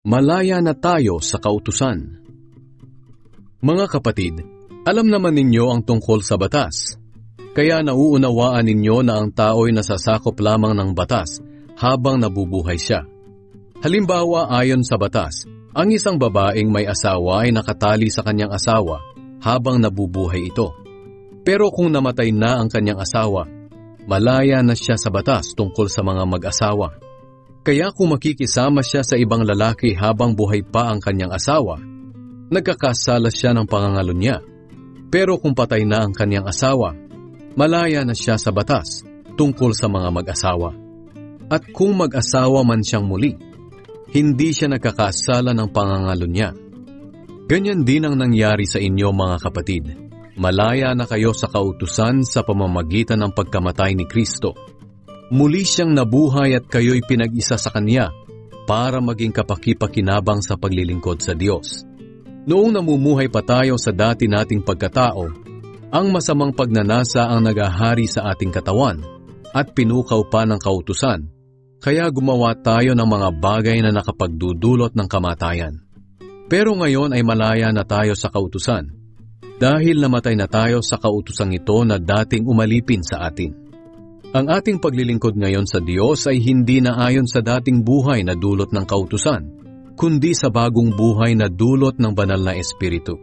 Malaya na tayo sa kautusan. Mga kapatid, alam naman ninyo ang tungkol sa batas. Kaya nauunawaan ninyo na ang tao'y nasasakop lamang ng batas habang nabubuhay siya. Halimbawa, ayon sa batas, ang isang babaeng may asawa ay nakatali sa kanyang asawa habang nabubuhay ito. Pero kung namatay na ang kanyang asawa, malaya na siya sa batas tungkol sa mga mag-asawa. Kaya kung makikisama siya sa ibang lalaki habang buhay pa ang kanyang asawa, nagkakasala siya ng pangangalo niya. Pero kung patay na ang kanyang asawa, malaya na siya sa batas tungkol sa mga mag-asawa. At kung mag-asawa man siyang muli, hindi siya nagkakasala ng pangangalo niya. Ganyan din ang nangyari sa inyo mga kapatid. Malaya na kayo sa kautusan sa pamamagitan ng pagkamatay ni Kristo. Muli siyang nabuhay at kayo'y pinag-isa sa Kanya para maging kapaki-pakinabang sa paglilingkod sa Diyos. Noong namumuhay pa tayo sa dati nating pagkatao, ang masamang pagnanasa ang nagahari sa ating katawan at pinukaw pa ng kautusan, kaya gumawa tayo ng mga bagay na nakapagdudulot ng kamatayan. Pero ngayon ay malaya na tayo sa kautusan, dahil namatay na tayo sa kautusang ito na dating umalipin sa atin. Ang ating paglilingkod ngayon sa Diyos ay hindi na ayon sa dating buhay na dulot ng kautusan, kundi sa bagong buhay na dulot ng banal na Espiritu.